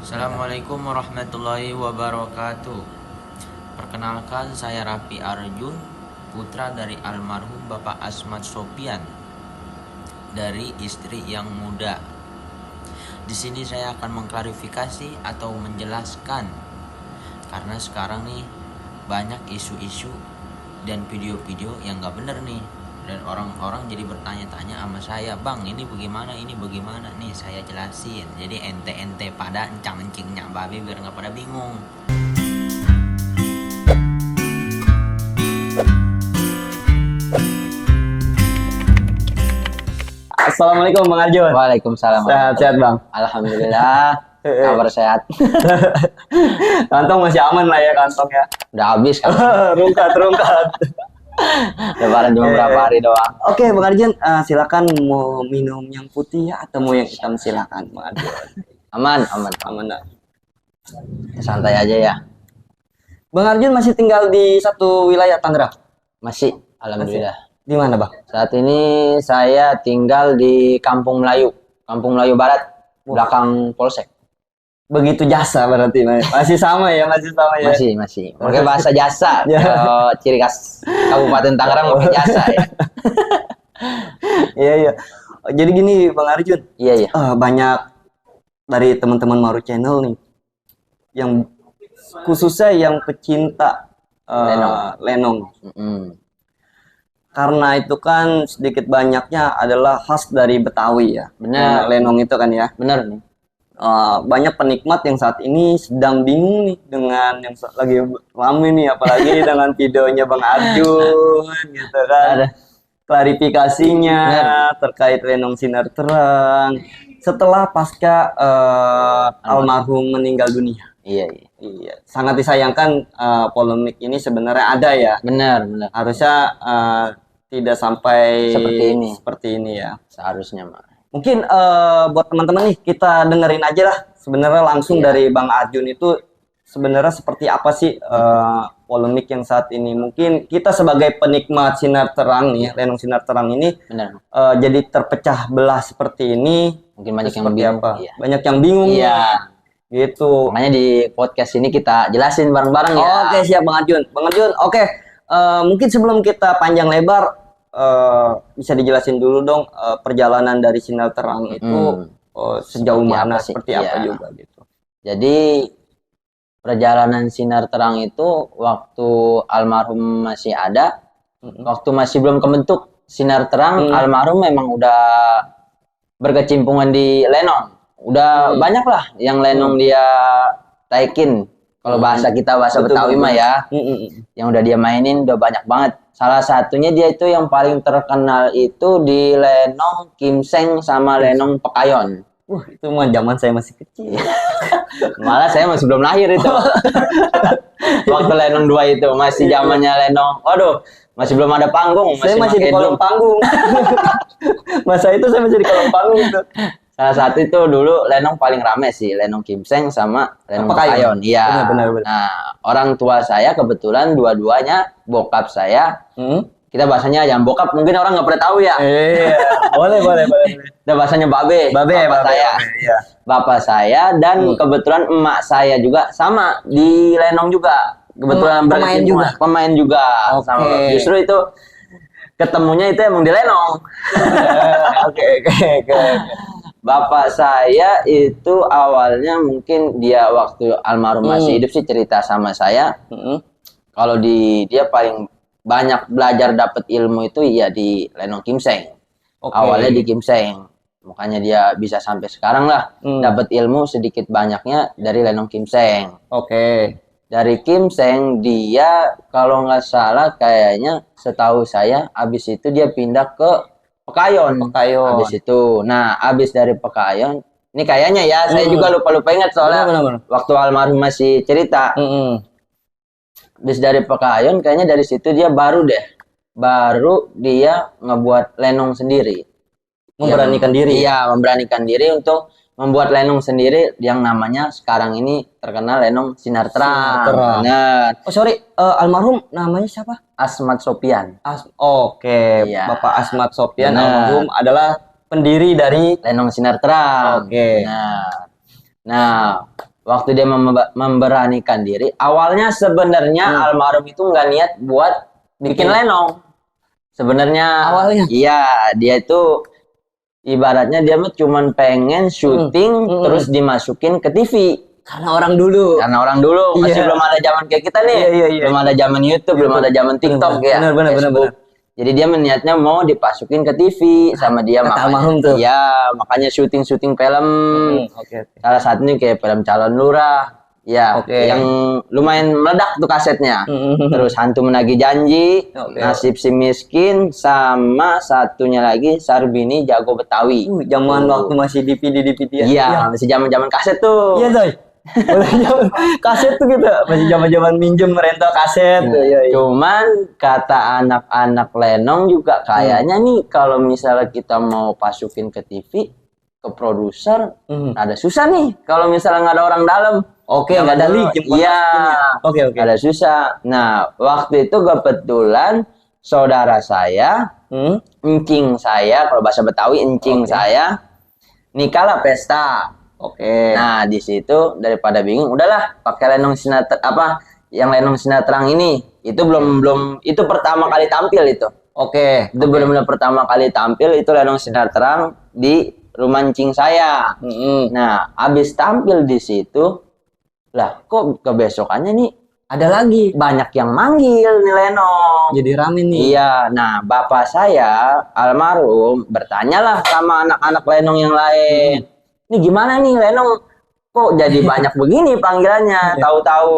Assalamualaikum warahmatullahi wabarakatuh. Perkenalkan, saya Raffi Arjun, putra dari almarhum Bapak Asmad Sopyan dari istri yang muda. Di sini saya akan mengklarifikasi atau menjelaskan, karena sekarang nih banyak isu-isu dan video-video yang gak bener nih, dan orang-orang jadi bertanya-tanya sama saya, "Bang, ini bagaimana nih?" Saya jelasin. Jadi ente-ente pada encang-encingnya babi biar nggak pada bingung. Assalamualaikum Bang Arjun. Waalaikumsalam. Sehat-sehat Bang. Alhamdulillah. Kabar sehat. Kantong masih aman lah ya kantongnya. Udah habis kan? Rungkat. Lebaran cuma berapa hari doang. Oke Bang Arjun, silakan mau minum yang putih ya atau mau yang hitam, silakan Bang Arjun. Aman. Nah. Santai aja ya. Bang Arjun masih tinggal di satu wilayah Tangerang? Masih, alhamdulillah. Di mana Bang? Saat ini saya tinggal di Kampung Melayu Barat, belakang Polsek. Begitu jasa berarti masih sama ya? Masih. Pakai bahasa jasa. Ya. Ciri khas Kabupaten Tangerang pakai jasa ya. Iya. Jadi gini Bang Arjun. Iya. Banyak dari teman-teman Maru Channel nih yang khususnya yang pecinta lenong. Karena itu kan sedikit banyaknya adalah khas dari Betawi ya. Benar. Lenong itu kan ya. Benar nih. Banyak penikmat yang saat ini sedang bingung nih dengan yang lagi rame nih, apalagi dengan videonya Bang Arjun gitu kan. Klarifikasinya terkait lenong sinar terang setelah pasca almarhum meninggal dunia. Iya. Sangat disayangkan polemik ini sebenarnya ada ya. Benar. Harusnya tidak sampai seperti ini ya. Seharusnya mah. Mungkin buat teman-teman nih kita dengerin aja lah sebenarnya langsung dari Bang Arjun itu sebenarnya seperti apa sih polemik yang saat ini. Mungkin kita sebagai penikmat sinar terang nih, lenong sinar terang ini jadi terpecah belah seperti ini. Mungkin banyak yang bingung. Iya. Banyak yang bingung. Iya. Gitu. Makanya di podcast ini kita jelasin bareng-bareng ya. Oke, siap Bang Arjun. Oke. Mungkin sebelum kita panjang lebar bisa dijelasin dulu dong perjalanan dari sinar terang itu sejauh mana, seperti apa juga gitu. Jadi perjalanan sinar terang itu waktu almarhum masih ada, waktu masih belum kebentuk sinar terang, almarhum memang udah berkecimpungan di lenong. Udah banyak lah yang lenong dia taikin. Kalau bahasa kita, bahasa Betawi mah ya, yang udah dia mainin udah banyak banget. Salah satunya dia itu yang paling terkenal itu di lenong Kimseng sama lenong Pekayon. Itu mah zaman saya masih kecil. Malah saya masih belum lahir itu. Waktu lenong 2 itu masih zamannya lenong. Waduh, masih belum ada panggung. Saya masih di kolong panggung. Masa itu saya masih di kolong panggung itu. Salah satu itu dulu lenong paling rame sih, lenong Kimseng sama lenong Pekayon. Iya. Benar. Nah, orang tua saya kebetulan dua-duanya bokap saya. Kita bahasanya yang bokap mungkin orang nggak pernah tahu ya. Iya. Boleh. Udah bahasanya babe saya. Iya. Bapak saya dan kebetulan emak saya juga sama di lenong juga. Kebetulan pemain juga. Sama. Justru itu ketemunya itu emang di lenong. Oke. Bapak saya itu awalnya mungkin dia waktu almarhum masih hidup sih cerita sama saya. Kalau dia paling banyak belajar dapat ilmu itu ya di lenong Kimseng. Awalnya di Kimseng. Makanya dia bisa sampai sekarang lah dapat ilmu sedikit banyaknya dari lenong Kimseng. Dari Kimseng dia kalau nggak salah kayaknya setahu saya abis itu dia pindah ke Pekayon. Abis itu. Nah, abis dari Pekayon, ini kayaknya ya, saya juga lupa ingat soalnya benar. Waktu almarhum masih cerita. Abis dari Pekayon, kayaknya dari situ dia baru dia ngebuat lenong sendiri. Memberanikan diri. Iya, memberanikan diri untuk membuat lenong sendiri yang namanya sekarang ini terkenal lenong sinar terang. Benar. Almarhum namanya siapa? Asmad Sopyan. Iya. Bapak Asmad Sopyan almarhum adalah pendiri dari lenong sinar terang. Oke. Nah, waktu dia memberanikan diri, awalnya sebenarnya almarhum itu nggak niat buat bikin lenong. Sebenarnya awalnya. Iya, dia itu ibaratnya dia mah cuman pengen syuting terus dimasukin ke TV. Karena orang dulu masih belum ada zaman kayak kita nih. Belum ada zaman YouTube, belum ada zaman TikTok ya. Benar. Jadi dia niatnya mau dipasukin ke TV sama dia, makanya. Iya, makanya syuting film. Salah satunya kayak film Calon Lurah. Ya, yang lumayan meledak tuh kasetnya. Terus Hantu Menagih Janji, Nasib Si Miskin, sama satunya lagi Sarbini Jago Betawi. Zaman waktu masih DVD ya. Iya, masih zaman kaset tuh. Iya, Doy. Kaset tuh gitu, masih zaman minjem rental kaset. Cuman kata anak-anak Lenong juga kayaknya nih kalau misalnya kita mau pasukin ke TV, ke produser, ada susah nih kalau misalnya nggak ada orang dalam. Nggak ada link. Iya. Ada susah. Nah, waktu itu kebetulan saudara saya, encing saya, kalau bahasa Betawi encing saya, nikahlah pesta. Nah, di situ daripada bingung, udahlah pakai lenong lenong sinatrang ini. Itu belum itu pertama kali tampil itu. Itu benar-benar pertama kali tampil itu lenong sinatrang di rumah encing saya. Nah, habis tampil di situ, lah kok kebesokannya nih ada lagi banyak yang manggil nih lenong. Jadi rame nih. Iya, nah bapak saya almarhum bertanyalah sama anak-anak lenong yang lain. Ini gimana nih lenong kok jadi banyak begini panggilannya? Tahu-tahu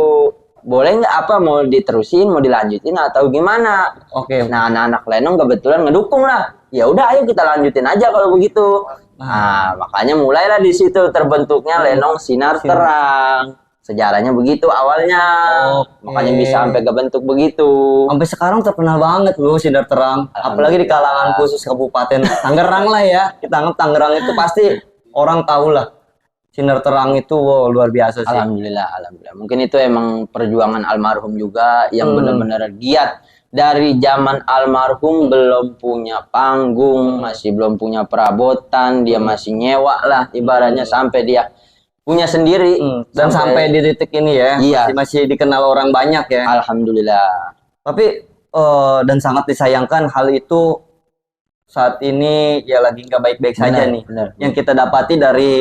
boleh nggak mau diterusin, mau dilanjutin atau gimana? Nah anak-anak lenong kebetulan ngedukung lah. Ya udah ayo kita lanjutin aja kalau begitu. Nah makanya mulailah di situ terbentuknya lenong sinar terang. Sejarahnya begitu awalnya. Makanya bisa sampai kebentuk begitu. Sampai sekarang terkenal banget loh sinar terang. Apalagi di kalangan khusus Kabupaten Tangerang lah ya. Kita anggap Tangerang itu pasti orang tahu lah. Sinar terang itu luar biasa sih. Alhamdulillah. Mungkin itu emang perjuangan almarhum juga yang benar-benar giat. Dari zaman almarhum belum punya panggung, masih belum punya perabotan, dia masih nyewa lah ibaratnya sampai dia punya sendiri. Dan sampai di titik ini ya, masih dikenal orang banyak ya. Alhamdulillah. Tapi dan sangat disayangkan hal itu saat ini ya lagi nggak baik-baik saja nih. Yang kita dapati dari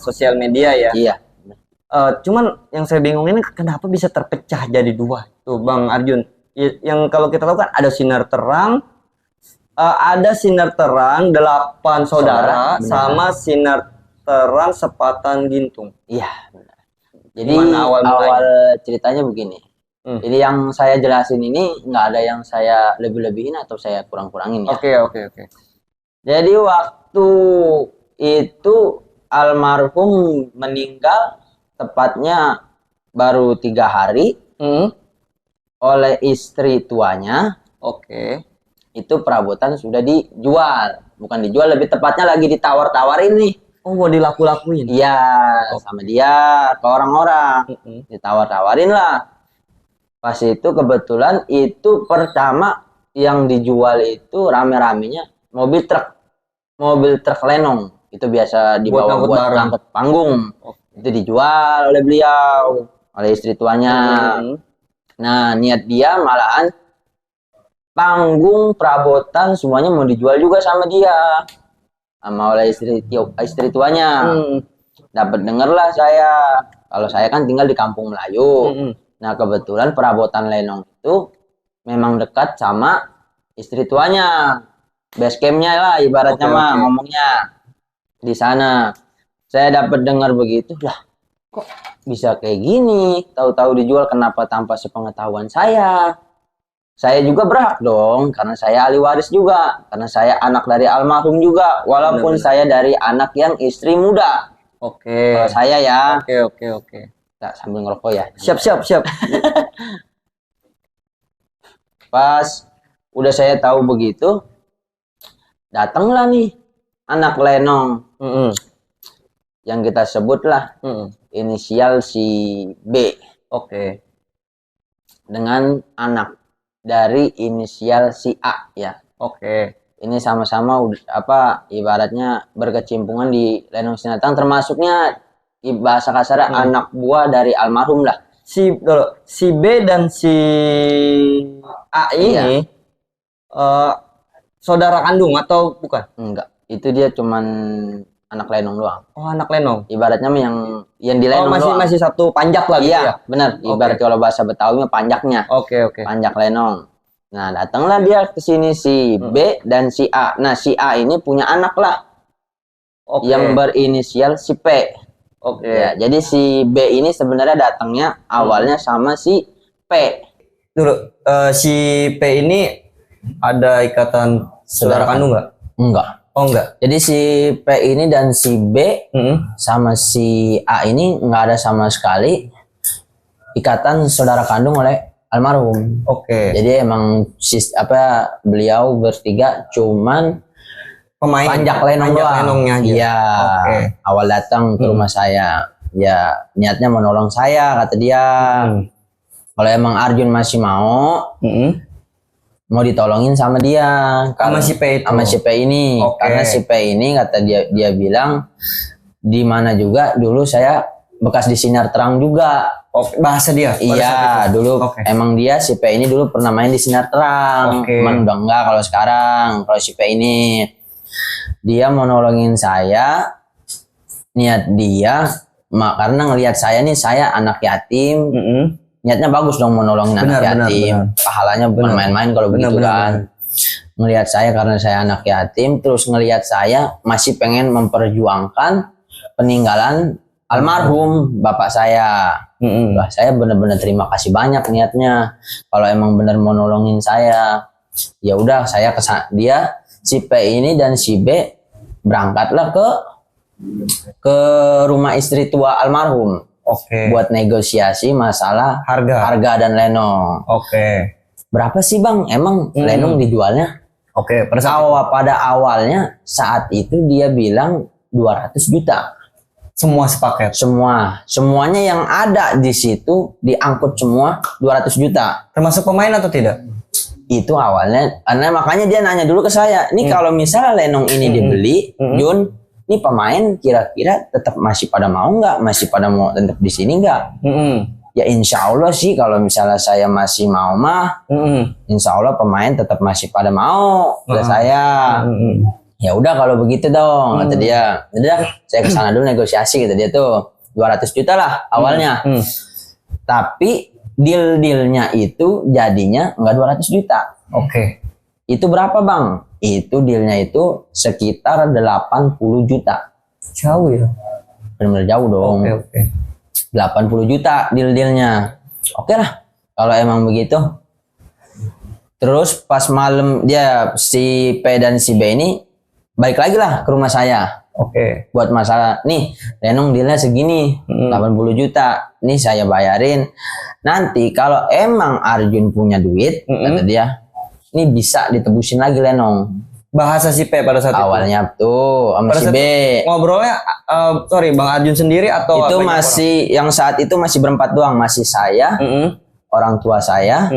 sosial media ya. Iya. Cuman yang saya bingung ini kenapa bisa terpecah jadi dua tuh Bang Arjun. Yang kalau kita tahu kan ada sinar terang, ada sinar terang 8 saudara sama sinar terang Sepatan Gintung. Iya. Jadi awal ceritanya begini. Jadi yang saya jelasin ini nggak ada yang saya lebih-lebihin atau saya kurang-kurangin ya. Oke. Jadi waktu itu almarhum meninggal tepatnya baru 3 hari oleh istri tuanya. Itu perabotan sudah dijual, bukan dijual, lebih tepatnya lagi ditawar-tawarin nih. Mau dilaku-lakuin? Iya, sama dia ke orang-orang ditawar-tawarin lah. Pas itu kebetulan itu pertama yang dijual itu rame-ramenya mobil truk lenong. Itu biasa dibawa buat angkut panggung. Itu dijual oleh beliau, oleh istri tuanya. Nah, niat dia malahan panggung, perabotan semuanya mau dijual juga sama dia, sama oleh istri tuanya. Dapat dengarlah saya, kalau saya kan tinggal di Kampung Melayu. Nah kebetulan perabotan lenong itu memang dekat sama istri tuanya, base campnya lah ibaratnya ngomongnya di sana. Saya dapat dengar begitu, lah kok bisa kayak gini, tahu-tahu dijual, kenapa tanpa sepengetahuan saya? Saya juga berhak dong, karena saya ahli waris juga, karena saya anak dari almarhum juga, walaupun saya dari anak yang istri muda. Kalau saya ya. Oke. Nah, sambil ngerokok ya. Siap. Pas udah saya tahu begitu, datanglah nih anak lenong. Yang kita sebutlah inisial si B. Dengan anak dari inisial si A ya. Ini sama-sama ibaratnya berkecimpungan di lenong sinatang, termasuknya bahasa kasarnya anak buah dari almarhum lah. Si B dan si A ini saudara kandung atau bukan? Enggak, itu dia cuman anak lenong doang. Oh, anak lenong. Ibaratnya yang di lenong doang. Masih satu panjak lah gitu ya. Benar. Ibarat kalau bahasa Betawi panjaknya. Oke. Panjak lenong. Nah, datanglah dia ke sini si B dan si A. Nah, si A ini punya anak lah. Yang berinisial si P. Ya, jadi si B ini sebenarnya datangnya awalnya sama si P. Dulu, si P ini ada ikatan saudara kandung nggak? Enggak. Oh, enggak. Jadi si P ini dan si B sama si A ini nggak ada sama sekali ikatan saudara kandung oleh almarhum. Jadi emang beliau bertiga cuman panjak lenong doang. Iya. Awal datang ke rumah saya, ya niatnya menolong saya kata dia. Kalau emang Arjun masih mau ditolongin sama dia, sama si P itu. Sama si P ini. Karena si P ini kata dia bilang di mana juga dulu saya bekas di Sinar Terang juga. Bahasa dia. Iya, dulu emang dia si P ini dulu pernah main di Sinar Terang. Cuman udah enggak kalau sekarang. Kalau si P ini dia mau nolongin saya, niat dia karena ngelihat saya nih, saya anak yatim. Niatnya bagus dong mau nolongin anak yatim. Pahalanya bukan main-main kalau begitu kan. Ngelihat saya karena saya anak yatim, terus ngelihat saya masih pengen memperjuangkan peninggalan almarhum bapak saya. Saya benar-benar terima kasih banyak niatnya. Kalau emang benar mau nolongin saya, ya udah saya dia si P ini dan si B berangkatlah ke rumah istri tua almarhum. Buat negosiasi masalah harga dan lenong. Berapa sih bang? Emang lenong dijualnya? Pada awalnya saat itu dia bilang 200 juta. Semua sepaket? Semuanya yang ada di situ diangkut semua 200 juta. Termasuk pemain atau tidak? Itu awalnya, karena makanya dia nanya dulu ke saya. Ini kalau misalnya lenong ini dibeli, Jun, ini pemain kira-kira tetap masih pada mau nggak? Masih pada mau tetap di sini nggak? Ya insya Allah sih kalau misalnya saya masih mau insya Allah pemain tetap masih pada mau ke saya. Ya udah kalau begitu dong, kata dia. Udah saya kesana dulu negosiasi, kata dia tuh 200 juta lah awalnya. Tapi deal-dealnya itu jadinya nggak 200 juta. Itu berapa bang? Itu dealnya itu sekitar 80 juta. Jauh ya? Benar-benar jauh dong. 80 juta deal-dealnya. Oke lah, kalau emang begitu. Terus pas malam dia si P dan si B ini balik lagi lah ke rumah saya. Buat masalah, nih lenong dealnya segini, 80 juta. Nih saya bayarin. Nanti kalau emang Arjun punya duit, kata dia, ini bisa ditebusin lagi lenong. Bahasa si P pada saat awalnya itu sama si B. Ngobrolnya Bang Arjun sendiri atau itu masih orang? Yang saat itu masih berempat doang, masih saya, orang tua saya,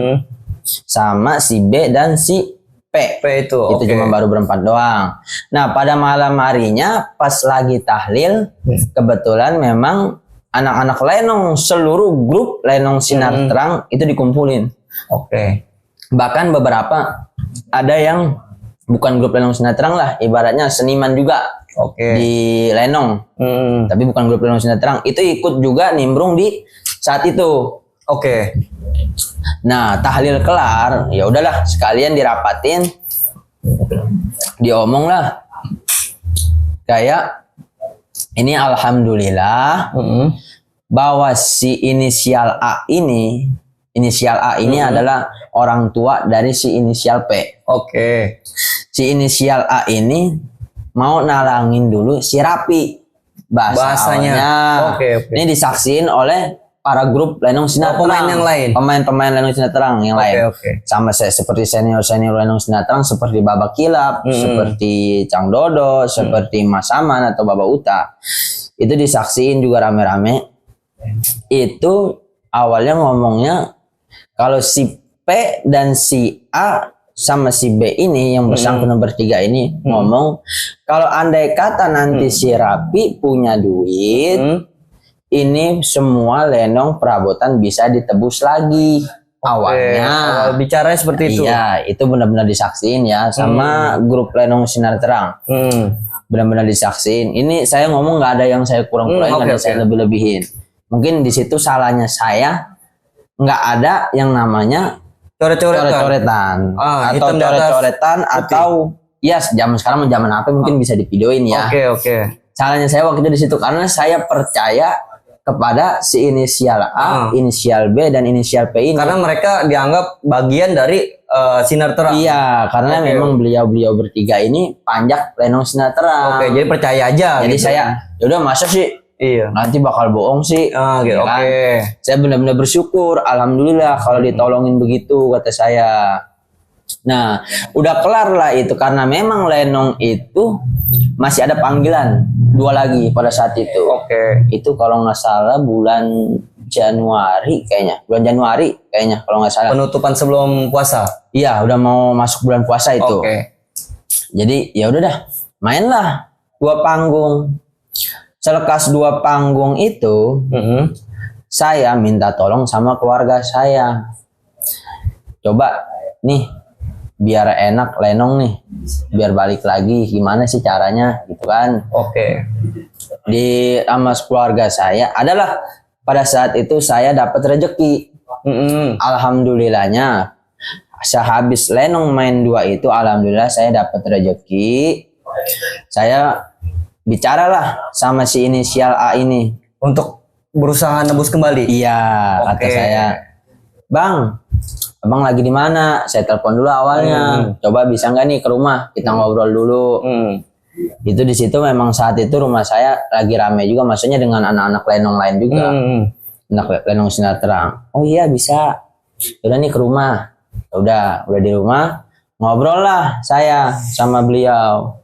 sama si B dan si P itu cuma baru berempat doang. Nah pada malam harinya pas lagi tahlil, kebetulan memang anak-anak lenong seluruh grup lenong Sinar Terang itu dikumpulin. Bahkan beberapa ada yang bukan grup lenong Sinar Terang lah, ibaratnya seniman juga di lenong, tapi bukan grup lenong Sinar Terang, itu ikut juga nimbrung di saat itu. Nah tahlil kelar, ya udahlah sekalian dirapatin, diomong lah kayak ini alhamdulillah bahwa si inisial A ini adalah orang tua dari si inisial P. Si inisial A ini mau nalangin dulu si Rapi. Bahasanya. Ini disaksiin oleh para grup lenong Sinar Terang. Pemain yang lain. Pemain lenong Sinar Terang yang lain. Sama seperti senior lenong Sinar Terang seperti Baba Kilap, seperti Cang Dodo, seperti Mas Aman atau Baba Uta. Itu disaksiin juga rame-rame. Itu awalnya ngomongnya kalau si P dan si A sama si B ini yang bersangkutan bertiga ini ngomong kalau andai kata nanti si Rapi punya duit, ini semua lenong perabotan bisa ditebus lagi. Awalnya awal bicara seperti itu. Iya, itu benar-benar disaksiin ya sama grup Lenong Sinar Terang. Benar-benar disaksiin. Ini saya ngomong nggak ada yang saya kurang-kurangin, nggak ada yang saya lebih-lebihin. Mungkin di situ salahnya saya, nggak ada yang namanya coret-coretan atau coret-coretan atau ya zaman sekarang zaman apa mungkin bisa divideoin ya. Oke. Salahnya saya waktu itu di situ karena saya percaya kepada si inisial A, inisial B dan inisial P ini. Karena mereka dianggap bagian dari Sinar Terang. Iya, karena memang beliau bertiga ini panjak Lenong Sinar Terang. Oke, jadi percaya aja. Jadi gitu. saya, yaudah masa sih? Iya. Nanti bakal bohong sih. Gitu. Kan? Saya benar-benar bersyukur, alhamdulillah kalau ditolongin begitu kata saya. Nah, udah kelar lah itu karena memang Lenong itu masih ada panggilan 2 lagi pada saat itu. Itu kalau nggak salah bulan Januari kayaknya, kalau nggak salah. Penutupan sebelum puasa. Iya, udah mau masuk bulan puasa itu. Jadi ya udah dah, mainlah 2 panggung. Selekas 2 panggung itu, saya minta tolong sama keluarga saya. Coba nih. Biar enak Lenong nih, biar balik lagi gimana sih caranya gitu kan. Di sama keluarga saya adalah pada saat itu saya dapat rezeki. Alhamdulillahnya sehabis Lenong main 2 itu alhamdulillah saya dapat rezeki. Saya bicaralah sama si inisial A ini untuk berusaha nebus kembali. Iya, kata saya, "Bang, Abang lagi di mana?" Saya telepon dulu awalnya. Coba bisa nggak nih ke rumah? Kita ngobrol dulu. Itu di situ memang saat itu rumah saya lagi rame juga, maksudnya dengan anak-anak Lenong lain juga. Anak Lenong Sinar Terang. Oh iya bisa. Udah nih ke rumah. Udah di rumah. Ngobrol lah saya sama beliau.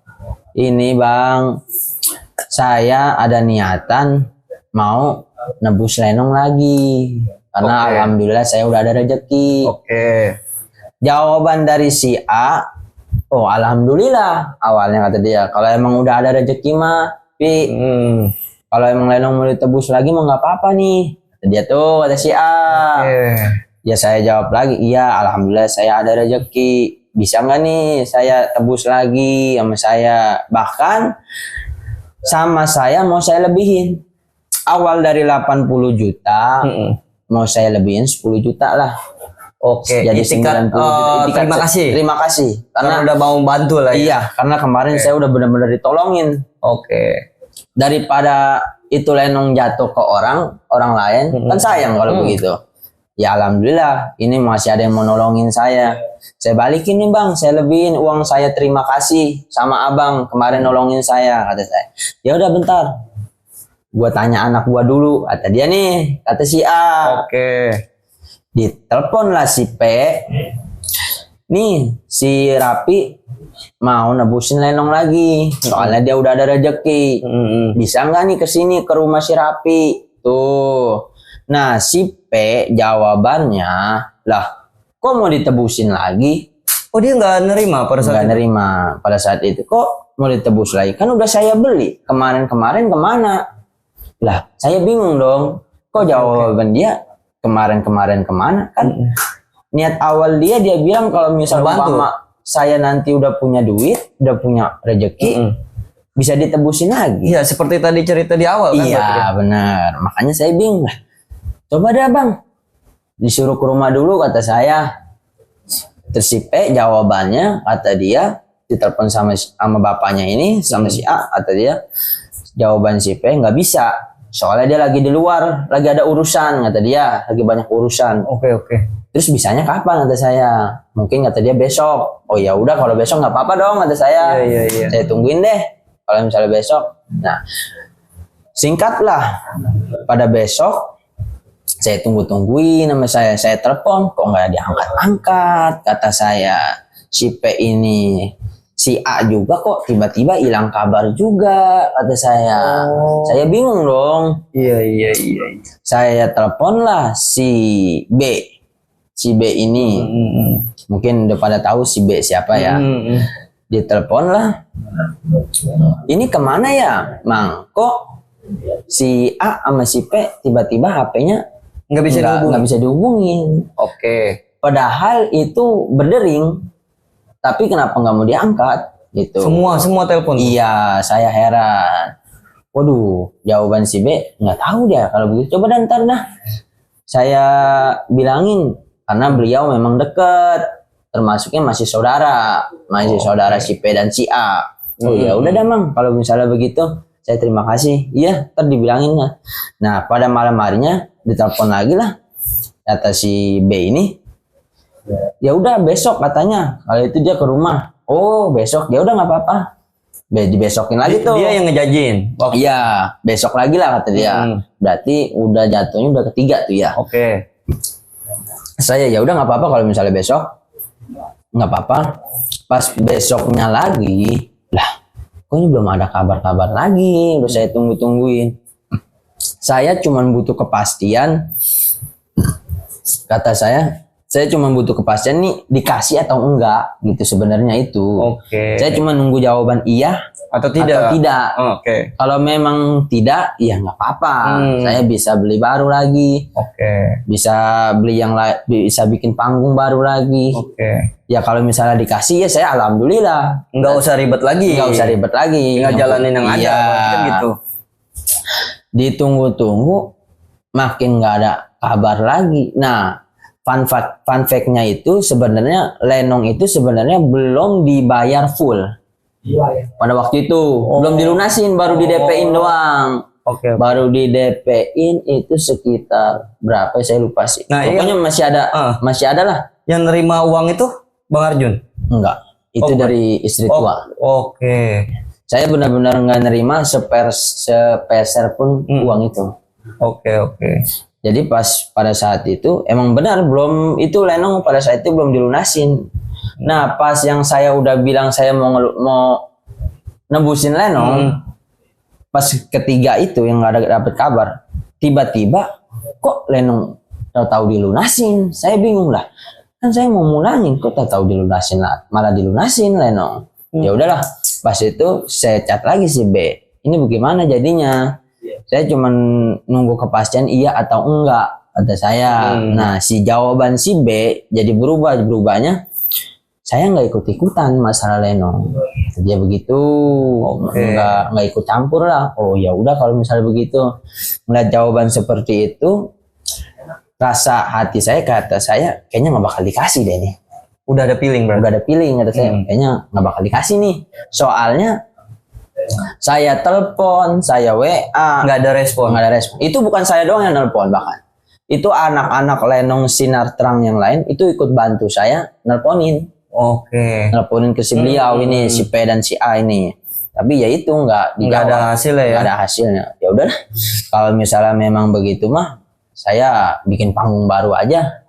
Ini Bang, saya ada niatan mau nebus Lenong lagi. Karena alhamdulillah saya udah ada rezeki. Jawaban dari si A, oh alhamdulillah awalnya kata dia. Kalau emang udah ada rezeki mah, kalau emang Lenong mau ditebus lagi mau nggak apa-apa nih. Kata dia tuh, kata si A. Ya saya jawab lagi, iya alhamdulillah saya ada rezeki. Bisa nggak nih saya tebus lagi sama saya? Bahkan sama saya mau saya lebihin. Awal dari 80 juta. Mau saya lebihin 10 juta lah. Jadi 90 juta. Terima kasih. Karena udah mau bantu lah ya. Iya, karena kemarin saya udah benar-benar ditolongin. Daripada itu Lenong jatuh ke orang lain, kan sayang kalau begitu. Ya alhamdulillah, ini masih ada yang mau nolongin saya. Saya balikin nih Bang, saya lebihin uang saya, terima kasih sama Abang kemarin nolongin saya, kata saya. Ya udah bentar. Gua tanya anak gua dulu, kata dia nih, kata si A. Ditelepon lah si P. Nih si Rapi mau nebusin Lenong lagi, soalnya dia udah ada rezeki. Bisa nggak nih kesini ke rumah si Rapi? Tuh. Nah si P jawabannya, lah kok mau ditebusin lagi? Oh dia nggak nerima pada saat itu? Nggak nerima pada saat itu. Kok mau ditebus lagi? Kan udah saya beli. Kemarin kemana? Lah, saya bingung dong. Kok jawaban dia kemarin kemana? Kan niat awal dia bilang kalau misal umpama saya nanti udah punya duit, udah punya rezeki, bisa ditebusin lagi. Iya, seperti tadi cerita di awal kan? Iya, benar. Makanya saya bingung lah. Coba deh Bang, disuruh ke rumah dulu kata saya. Terus si P jawabannya, kata dia, ditelepon sama bapaknya ini, sama si A, kata dia. Jawaban si P nggak bisa, soalnya dia lagi di luar, lagi ada urusan, kata dia, lagi banyak urusan. Terus bisanya kapan, kata saya? Mungkin kata dia besok. Oh ya udah kalau besok nggak apa-apa dong, kata saya. Saya tungguin deh kalau misalnya besok. Nah singkatlah, pada besok saya tungguin sama saya telepon kok nggak diangkat-angkat, kata saya. Si P ini, si A juga kok tiba-tiba hilang kabar juga, kata saya. Saya bingung dong. Iya. Saya telepon lah si B ini. Mungkin udah pada tahu si B siapa ya. Ditelepon lah. Ini kemana ya, Mang? Kok si A sama si P tiba-tiba HP-nya nggak bisa dihubungin. Oke. Padahal itu berdering, tapi kenapa nggak mau diangkat gitu? Semua telepon. Iya, saya heran. Waduh, jawaban si B nggak tahu dia kalau begitu. Coba ntar dah. Saya bilangin karena beliau memang dekat, termasuknya masih saudara si P dan si A. Oh ya udah dah Mang, kalau misalnya begitu saya terima kasih. Iya, ntar dibilangin ya. Nah pada malam harinya ditelepon lagi lah, kata si B ini. Ya udah besok katanya, kalau itu dia ke rumah. Oh besok, ya udah nggak apa-apa. Dibesokin lagi tuh. Dia yang ngejajin. Iya, besok lagi lah kata dia. Berarti udah jatuhnya udah ketiga tuh ya. Oke. Saya ya udah nggak apa-apa kalau misalnya besok, nggak apa-apa. Pas besoknya lagi, lah, kok ini belum ada kabar-kabar lagi. Udah saya tungguin. Saya cuma butuh kepastian. Kata saya cuma butuh kepastian nih dikasih atau enggak gitu sebenarnya itu. Oke. Saya cuma nunggu jawaban iya atau tidak. Oke. Kalau memang tidak, ya nggak apa-apa. Saya bisa beli baru lagi. Oke. Bisa beli yang lain, bisa bikin panggung baru lagi. Oke. Ya kalau misalnya dikasih ya saya alhamdulillah. Nggak usah ribet lagi. Tinggal jalanin yang ada. Kan gitu. Ditunggu-tunggu, makin nggak ada kabar lagi. Nah, fun fact-nya itu sebenarnya Lenong itu sebenarnya belum dibayar full. Pada waktu itu belum dilunasin, baru di DP-in doang. Oke. Baru di DP-in itu sekitar berapa saya lupa sih. Nah, pokoknya masih ada lah. Yang nerima uang itu Bang Arjun? Enggak, itu dari istri tua. Oke. Saya benar-benar nggak nerima sepeser pun uang itu. Oke. Jadi pada saat itu emang benar belum itu Lenong pada saat itu belum dilunasin. Nah pas yang saya udah bilang saya mau nebusin Lenong, pas ketiga itu yang nggak ada dapet kabar, tiba-tiba kok Lenong tahu dilunasin. Saya bingung lah, kan saya mau mulangin kok tahu dilunasin lah, malah dilunasin Lenong. Ya udahlah, pas itu saya chat lagi si B. Ini bagaimana jadinya? Saya cuma nunggu kepastian iya atau enggak kata saya. Nah si jawaban si B jadi berubahnya saya nggak ikut-ikutan masalah Lenong. Dia begitu, nggak ikut campur lah. Oh ya udah kalau misalnya begitu, ngeliat jawaban seperti itu, rasa hati saya kata saya kayaknya nggak bakal dikasih deh nih. Udah ada feeling kata saya, kayaknya nggak bakal dikasih nih. Soalnya saya telepon, saya WA, nggak ada respon. Itu bukan saya doang yang nelpon, bahkan itu anak-anak Lenong Sinar Terang yang lain itu ikut bantu saya nelponin. Oke. Nelponin ke si beliau ini, si P dan si A ini. Tapi ya itu nggak ada hasilnya ya. Nggak ada hasilnya. Ya udah, kalau misalnya memang begitu mah, saya bikin panggung baru aja.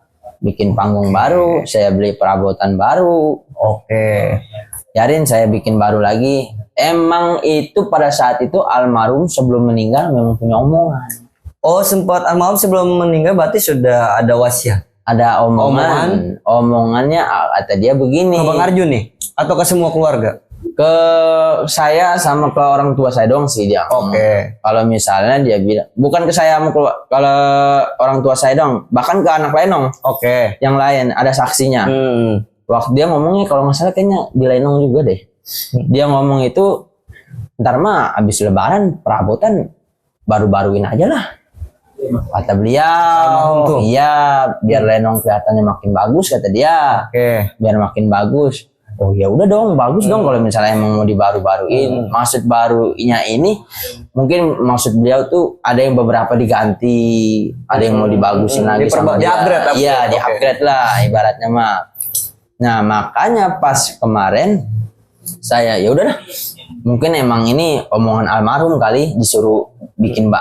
Saya beli perabotan baru. Oke. Biarin saya bikin baru lagi. Emang itu pada saat itu almarhum sebelum meninggal memang punya omongan. Oh sempat almarhum sebelum meninggal berarti sudah ada wasiat. Ada omongannya kata dia begini. Ke Bang Arjun nih? Atau ke semua keluarga? Ke saya sama ke orang tua saya doang sih dia. Oke. Kalau misalnya dia bilang, bukan ke saya sama kalau orang tua saya doang, bahkan ke anak Lenong. Oke. Yang lain ada saksinya. Waktu dia ngomongnya kalau nggak salah kayaknya di Lenong juga deh. Dia ngomong itu, ntar mah abis lebaran perabotan baru-baruin aja lah. Kata beliau, iya biar Lenong kelihatannya makin bagus kata dia. Biar makin bagus. Oh ya udah dong, bagus dong kalau misalnya emang mau dibaru-baruin. Maksud barunya ini mungkin maksud beliau tuh ada yang beberapa diganti, ada yang mau dibagusin lagi sama dia. Iya, di-upgrade lah ibaratnya mah. Nah, makanya pas kemarin saya ya udah mungkin emang ini omongan almarhum kali disuruh bikin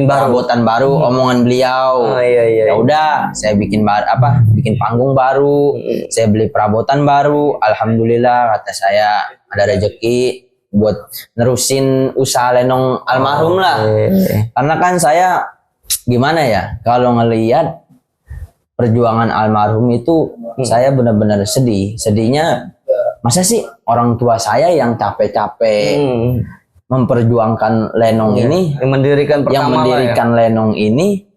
perabotan baru omongan beliau. Ya udah saya bikin panggung baru, saya beli perabotan baru. Alhamdulillah kata saya ada rezeki buat nerusin usaha Lenong almarhum lah. Karena kan saya gimana ya kalau ngelihat perjuangan almarhum itu saya benar-benar sedihnya. Masa sih orang tua saya yang capek-capek memperjuangkan Lenong ini, yang mendirikan Lenong ini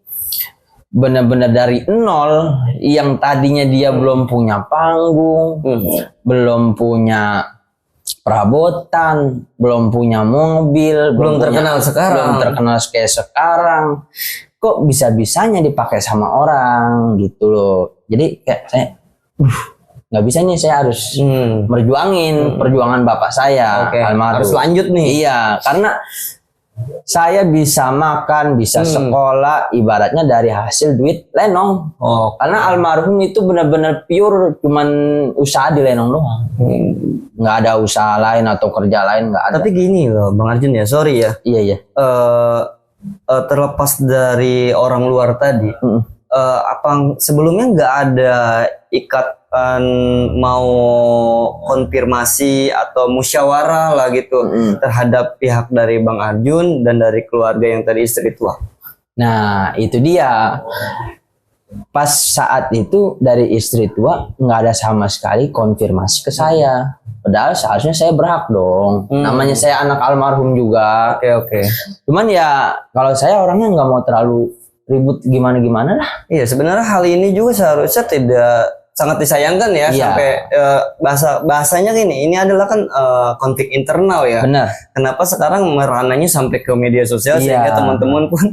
benar-benar dari nol, yang tadinya dia belum punya panggung, belum punya perabotan, belum punya mobil, belum terkenal kayak sekarang, kok bisa-bisanya dipakai sama orang gitu loh. Jadi kayak saya nggak bisa nih, saya harus merjuangin perjuangan bapak saya almarhum. Harus lanjut nih. Iya, karena saya bisa makan, bisa sekolah, ibaratnya dari hasil duit Lenong. Karena almarhum itu benar-benar pure, cuman usaha di Lenong doang. Nggak ada usaha lain atau kerja lain, nggak ada. Tapi gini loh, Bang Arjun ya, sorry ya. Iya. Terlepas dari orang luar tadi, apa sebelumnya nggak ada ikatan mau konfirmasi atau musyawarah lah gitu terhadap pihak dari Bang Arjun dan dari keluarga yang tadi istri tua? Nah itu dia, pas saat itu dari istri tua nggak ada sama sekali konfirmasi ke saya, padahal seharusnya saya berhak dong. Namanya saya anak almarhum juga. Oke. Cuman ya kalau saya orangnya nggak mau terlalu ribut gimana lah. Iya, sebenarnya hal ini juga seharusnya tidak sangat disayangkan ya. Sampai bahasanya gini, ini adalah kan konflik internal ya. Benar. Kenapa sekarang merananya sampai ke media sosial sehingga teman-teman pun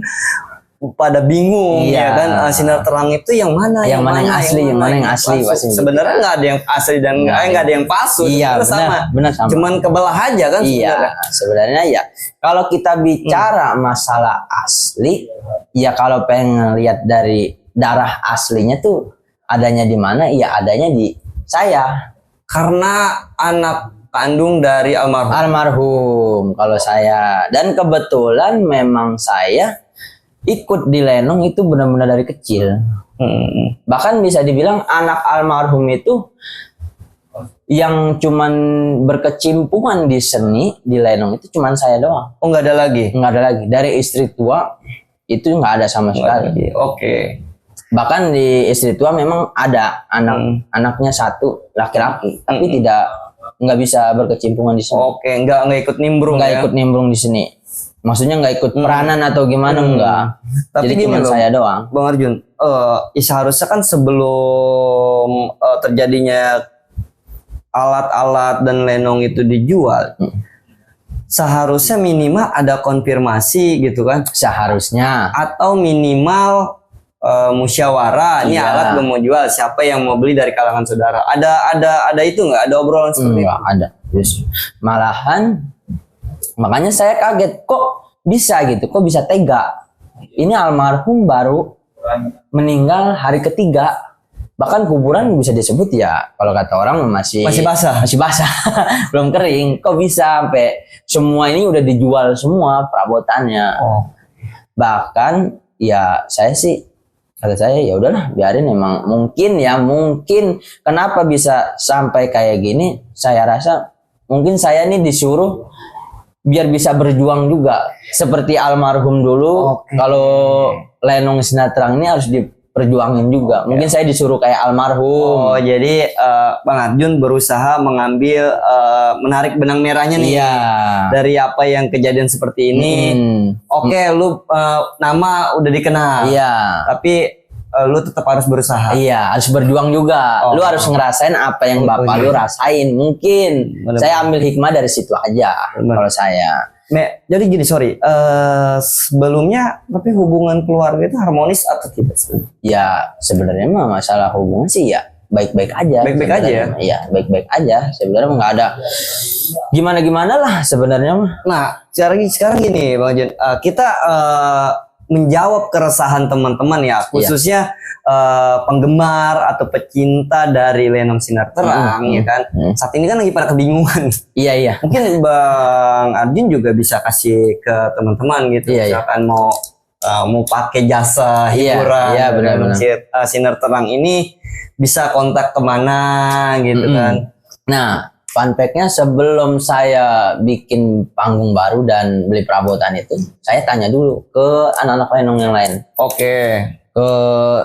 pada bingung ya kan, sinar terang itu yang mana yang asli. Sebenarnya nggak ada yang asli dan nggak ada yang palsu. Iya, benar sama. Cuman kebelah aja kan. Sebenarnya ya kalau kita bicara masalah asli, ya kalau pengen lihat dari darah aslinya tuh adanya di mana? Ya adanya di saya, karena anak kandung dari almarhum kalau saya. Dan kebetulan memang saya ikut di Lenong itu benar-benar dari kecil. Bahkan bisa dibilang anak almarhum itu yang cuman berkecimpungan di seni di Lenong itu cuman saya doang. Nggak ada lagi? Nggak ada lagi. Dari istri tua itu nggak ada sama sekali. Oke. Bahkan di istri tua memang ada anaknya satu laki-laki, tapi nggak bisa berkecimpungan di sini. Oke, nggak ikut nimbrung. Ikut nimbrung di sini. Maksudnya nggak ikut peranan atau gimana, enggak. Tapi jadi cuma saya doang. Bang Arjun, seharusnya kan sebelum terjadinya alat-alat dan Lenong itu dijual, seharusnya minimal ada konfirmasi gitu kan? Seharusnya. Atau minimal musyawarah. Ini alat gue mau jual, siapa yang mau beli dari kalangan saudara? Ada itu nggak? Ada obrolan seperti itu? Ada. Malahan makanya saya kaget, kok bisa gitu, kok bisa tega. Ini almarhum baru meninggal hari ketiga, bahkan kuburan bisa disebut ya kalau kata orang masih basah belum kering. Kok bisa sampai semua ini udah dijual semua perabotannya. Bahkan ya kata saya ya udahlah, biarin. Emang mungkin kenapa bisa sampai kayak gini, saya rasa mungkin saya nih disuruh biar bisa berjuang juga seperti almarhum dulu. Kalau Lenong Sinar Terang ini harus diperjuangin juga. Mungkin saya disuruh kayak almarhum. Jadi Bang Arjun berusaha mengambil menarik benang merahnya nih dari apa yang kejadian seperti ini. Lu nama udah dikenal. Tapi lu tetap harus berusaha. Harus berjuang juga. Lu harus ngerasain apa yang bapak lu rasain. Mungkin saya ambil hikmah dari situ aja. Kalau saya. Jadi gini, sorry. Sebelumnya tapi hubungan keluarga itu harmonis atau tidak? Ya sebenarnya mah masalah hubungan sih ya baik-baik aja. Baik-baik aja ya? Iya, baik-baik aja. Sebenarnya nggak ada gimana-gimana lah sebenarnya mah. Nah, sekarang gini Bang Jen, kita menjawab keresahan teman-teman ya, khususnya penggemar atau pecinta dari Lenong Sinar Terang ya kan. Saat ini kan lagi pada kebingungan. Iya. Mungkin Bang Arjun juga bisa kasih ke teman-teman gitu, misalkan mau pakai jasa hiburan benar-benar Sinar Terang ini bisa kontak kemana gitu kan. Nah, fun fact-nya sebelum saya bikin panggung baru dan beli perabotan itu, saya tanya dulu ke anak-anak Lenong yang lain. Ke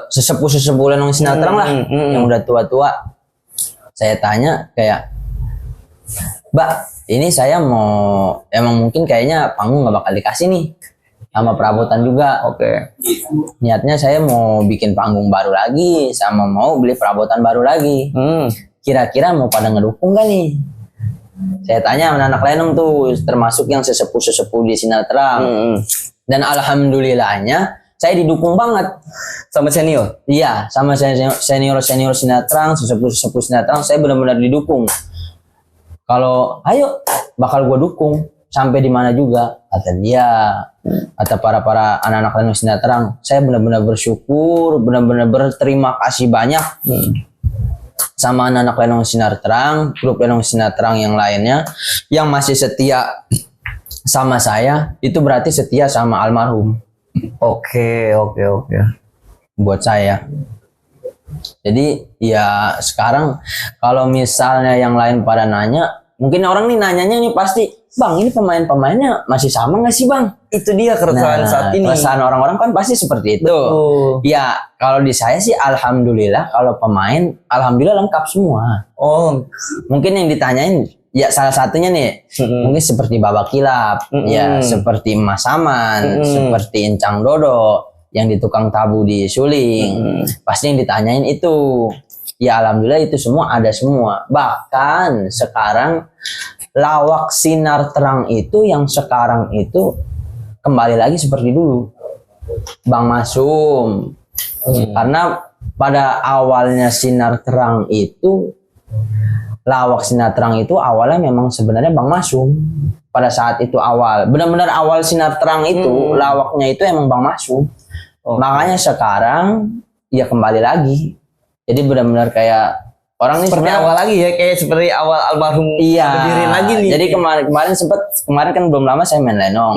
sesepuh-sesepuh Lenong Sinar Terang lah, yang udah tua-tua. Saya tanya kayak, Mbak, ini saya mau, emang mungkin kayaknya panggung nggak bakal dikasih nih sama perabotan juga. Oke. Niatnya saya mau bikin panggung baru lagi, sama mau beli perabotan baru lagi. Kira-kira mau pada ngedukung gak nih? Saya tanya sama anak lenong tuh, termasuk yang sesepuh-sesepuh di Sinar Terang. Dan alhamdulillahnya saya didukung banget Sama senior. Iya, sama senior Sinar Terang, sesepuh Sinar Terang, saya benar-benar didukung. Kalau ayo bakal gue dukung sampai di mana juga, kata dia, kata para anak-anak lenong Sinar Terang. Saya benar-benar bersyukur, benar-benar berterima kasih banyak sama anak-anak lenong Sinar Terang, grup lenong Sinar Terang yang lainnya yang masih setia sama saya. Itu berarti setia sama almarhum. Oke. Buat saya. Jadi ya sekarang kalau misalnya yang lain pada nanya, mungkin orang nih nanyanya nih pasti, Bang, ini pemain-pemainnya masih sama nggak sih, Bang? Itu dia keresahan saat ini. Keresahan orang-orang kan pasti seperti itu. Ya, kalau di saya sih alhamdulillah, kalau pemain alhamdulillah lengkap semua. Mungkin yang ditanyain ya salah satunya nih, mungkin seperti Babak Kilap, ya seperti Mas Saman, seperti Encang Dodo yang di tukang tabu di Suling. Pasti yang ditanyain itu. Ya alhamdulillah itu semua ada semua. Bahkan sekarang lawak Sinar Terang itu yang sekarang itu kembali lagi seperti dulu, Bang Masum. Karena pada awalnya Sinar Terang itu, lawak Sinar Terang itu awalnya memang sebenarnya Bang Masum. Pada saat itu awal, benar-benar awal Sinar Terang itu lawaknya itu emang Bang Masum. Makanya sekarang ya kembali lagi. Jadi benar-benar kayak orang ini seperti awal lagi ya, kayak seperti awal almarhum berdiri lagi nih. Jadi kemarin kan belum lama saya main lenong.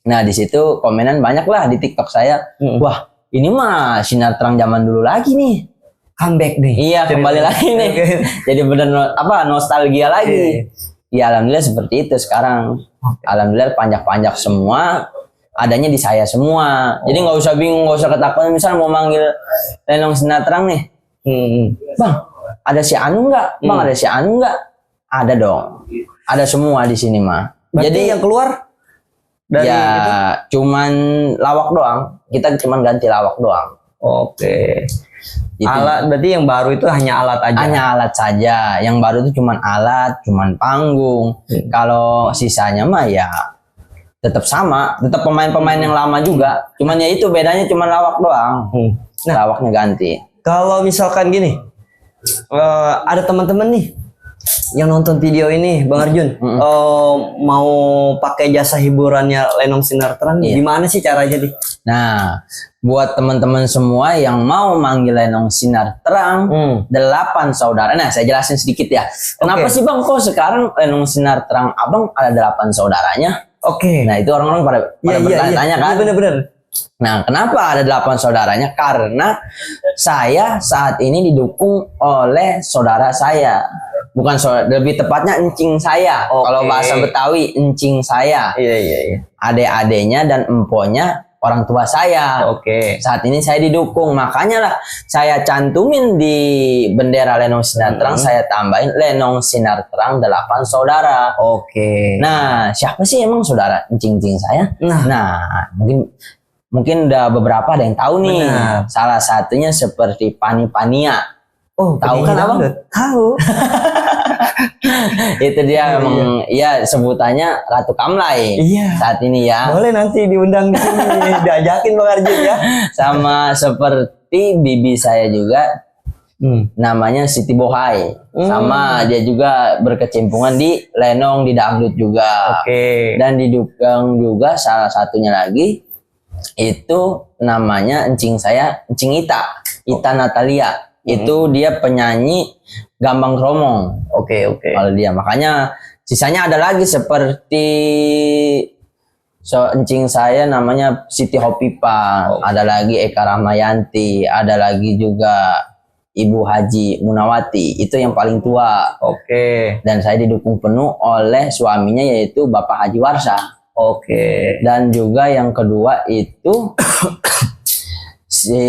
Nah di situ komenan banyak lah di TikTok saya. Wah, ini mah Sinar Terang zaman dulu lagi nih. Comeback nih. Iya, kembali lagi nih. Jadi benar nostalgia lagi. Ya alhamdulillah seperti itu sekarang. Alhamdulillah panjak-panjak semua. Adanya di saya semua. Jadi nggak usah bingung, nggak usah ketakutan. Misalnya mau manggil lenong Sinar Terang nih. Bang, ada si Anu nggak? Bang, ada si Anu nggak? Ada dong. Ada semua di sini mah. Berarti jadi yang keluar dari ya itu? Cuman lawak doang. Kita cuman ganti lawak doang. Oke. Itu. Alat berarti yang baru itu hanya alat aja. Hanya alat saja. Yang baru itu cuman alat, cuman panggung. Kalau sisanya mah ya tetap sama, tetap pemain-pemain yang lama juga. Cuman ya itu bedanya cuman lawak doang. Nah, lawaknya ganti. Kalau misalkan gini, ada teman-teman nih yang nonton video ini, Bang Arjun, mau pakai jasa hiburannya Lenong Sinar Terang, gimana sih caranya nih? Nah, buat teman-teman semua yang mau manggil Lenong Sinar Terang, 8 saudara. Nah, saya jelasin sedikit ya. Kenapa sih Bang kok sekarang Lenong Sinar Terang Abang ada 8 saudaranya? Nah, itu orang-orang pada bertanya-tanya kan? Bener-bener. Nah, kenapa ada 8 saudaranya? Karena saya saat ini didukung oleh saudara saya. Bukan saudara, lebih tepatnya encing saya. Kalau bahasa Betawi, encing saya. Iya. Adik-adiknya dan emponya orang tua saya. Saat ini saya didukung. Makanya lah saya cantumin di bendera Lenong Sinar Terang, saya tambahin Lenong Sinar Terang 8 saudara. Nah, siapa sih emang saudara encing-encing saya? Nah, mungkin udah beberapa ada yang tahu nih. Salah satunya seperti Pani Pania. Tahu kan Abang? Tahu. Itu dia memang ya sebutannya Ratu Kamlai. Saat ini ya. Boleh nanti diundang di sini, diajakin Bang Arjun ya. Sama seperti bibi saya juga. Namanya Siti Bohai. Sama dia juga berkecimpungan di lenong, di dangdut juga. Dan didukung juga salah satunya lagi itu namanya encing saya, encing Ita Natalia. Itu dia penyanyi Gambang Kromong. Kalau dia, makanya sisanya ada lagi seperti encing saya namanya Siti Hopipa, ada lagi Eka Rahmayanti, ada lagi juga Ibu Haji Munawati, itu yang paling tua. Dan saya didukung penuh oleh suaminya yaitu Bapak Haji Warsa. Dan juga yang kedua itu si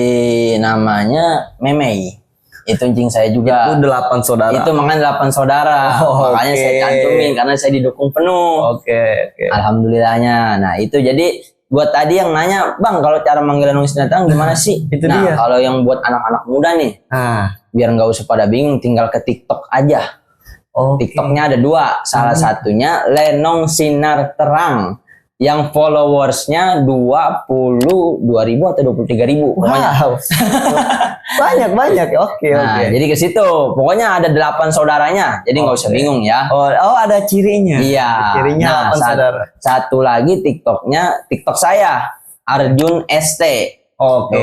namanya Memei. Itu encing saya juga. Itu 8 saudara. Itu makanya 8 saudara. Makanya saya cantumin karena saya didukung penuh. Oke. Alhamdulillahnya. Nah, itu jadi buat tadi yang nanya, Bang, kalau cara manggil Lenong Sinar-Terang gimana sih? Itu nah, dia. Kalau yang buat anak-anak muda nih, biar nggak usah pada bingung, tinggal ke TikTok aja. TikToknya ada 2. Salah satunya Lenong Sinar-Terang. Yang followersnya 22.000 atau 23.000 pokoknya. Wow. banyak. Oke. Jadi ke situ pokoknya ada 8 saudaranya, jadi nggak usah bingung ya. Oh ada cirinya. Iya. Cirinya 8 saudara. Satu lagi TikTok saya Arjun ST. Oke.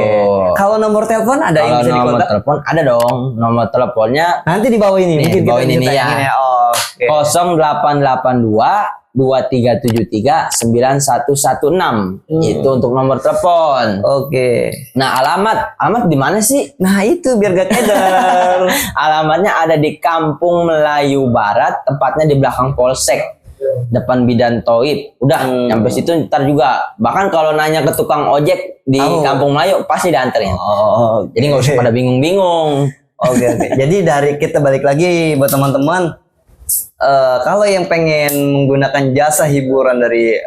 Kalau nomor telepon ada yang bisa dikontak? Nomor telepon ada dong. Nomor teleponnya nanti di bawah ini. Mungkin di bawah ini ya. Oke. 0882 2373 9116. Itu untuk nomor telepon. Oke. Nah, alamat di mana sih? Nah, itu biar gak keder. Alamatnya ada di Kampung Melayu Barat, tepatnya di belakang Polsek, depan Bidan Toib. Udah, nyampe situ ntar juga. Bahkan kalau nanya ke tukang ojek di Kampung Melayu pasti dianterin. Jadi nggak usah pada bingung-bingung. Oke. Jadi dari kita balik lagi buat teman-teman. Kalau yang pengen menggunakan jasa hiburan dari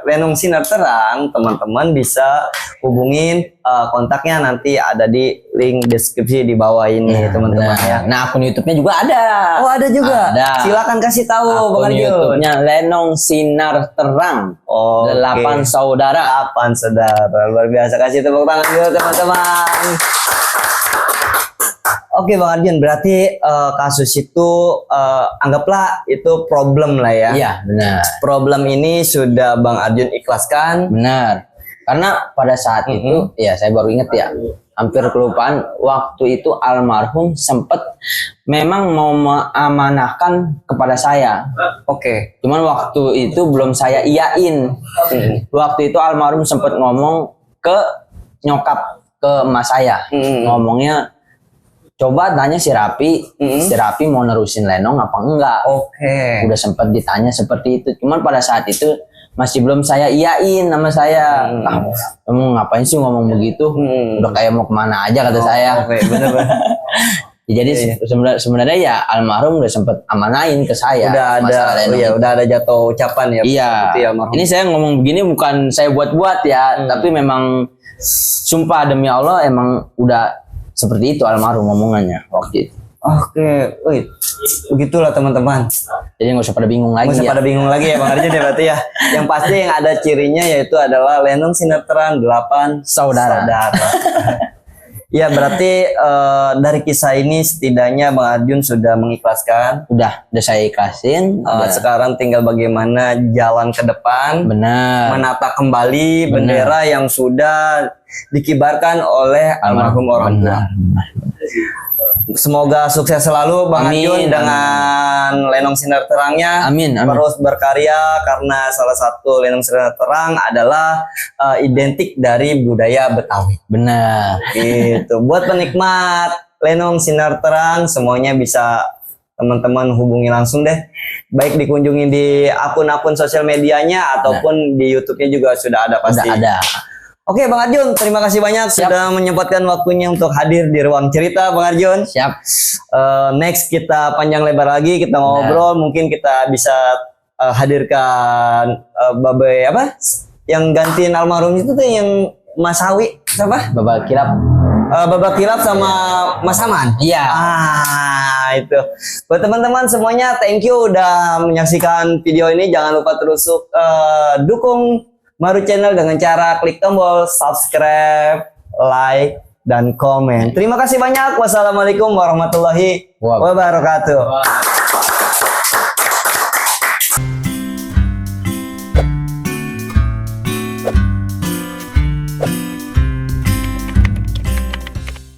Lenong Sinar-Terang, teman-teman bisa hubungin kontaknya, nanti ada di link deskripsi di bawah ini, teman-teman ya. Nah, akun YouTube-nya juga ada. Oh, ada juga. Ada. Silakan kasih tahu akun YouTube-nya Lenong Sinar-Terang. 8 saudara. 8 saudara. Luar biasa, kasih tepuk tangan dulu teman-teman. Oke Bang Arjun, berarti kasus itu anggaplah itu problem lah ya. Iya, benar. Problem ini sudah Bang Arjun ikhlaskan. Benar. Karena pada saat itu, ya saya baru inget ya, hampir kelupaan, waktu itu almarhum sempat memang mau mengamanahkan kepada saya. Oke. Cuman waktu itu belum saya iyain. Waktu itu almarhum sempat ngomong ke nyokap, ke emas saya. Ngomongnya, coba tanya si Rapi, si Rapi mau nerusin Lenong apa enggak? Oke. Udah sempat ditanya seperti itu. Cuman pada saat itu masih belum saya iyain sama saya. Kamu ngapain sih ngomong begitu? Udah kayak mau kemana aja kata saya. Oke, bener-bener. Jadi sebenarnya ya almarhum udah sempat amanain ke saya. Udah ada jatuh ucapan ya. Iya. Ya, ini saya ngomong begini bukan saya buat-buat ya, tapi memang sumpah demi Allah emang udah seperti itu almarhum ngomongannya waktu itu. Oke, begitulah teman-teman. Jadi nggak usah pada bingung lagi. Nggak usah pada bingung lagi ya Bang Arjun ya berarti ya. Yang pasti yang ada cirinya yaitu adalah Lenong Sinar-Terang 8 saudara. Ya berarti dari kisah ini setidaknya Bang Arjun sudah mengikhlaskan. Udah saya ikhlasin. Sekarang tinggal bagaimana jalan ke depan. Benar. Menata kembali bendera yang sudah dikibarkan oleh almarhum orang tua. Semoga sukses selalu Bang Arjun dengan Lenong Sinar-Terangnya. Amin. Terus berkarya, karena salah satu Lenong Sinar-Terang adalah identik dari budaya Betawi. Benar. Gitu. Buat penikmat Lenong Sinar-Terang semuanya bisa teman-teman hubungi langsung deh. Baik dikunjungi di akun-akun sosial medianya ataupun di YouTube-nya juga sudah ada pasti. Udah ada. Oke Bang Arjun, terima kasih banyak sudah menyempatkan waktunya untuk hadir di Ruang Cerita Bang Arjun. Siap. Next kita panjang lebar lagi, kita ngobrol, mungkin kita bisa hadirkan Babe apa? Yang gantiin almarhum itu tuh yang Mas Hawi, siapa? Babak Kilap. Babak Kilap sama Mas Aman. Iya. Itu. Buat teman-teman semuanya, thank you udah menyaksikan video ini. Jangan lupa terus dukung Maru Channel dengan cara klik tombol subscribe, like, dan komen. Terima kasih banyak. Wassalamualaikum warahmatullahi wabarakatuh.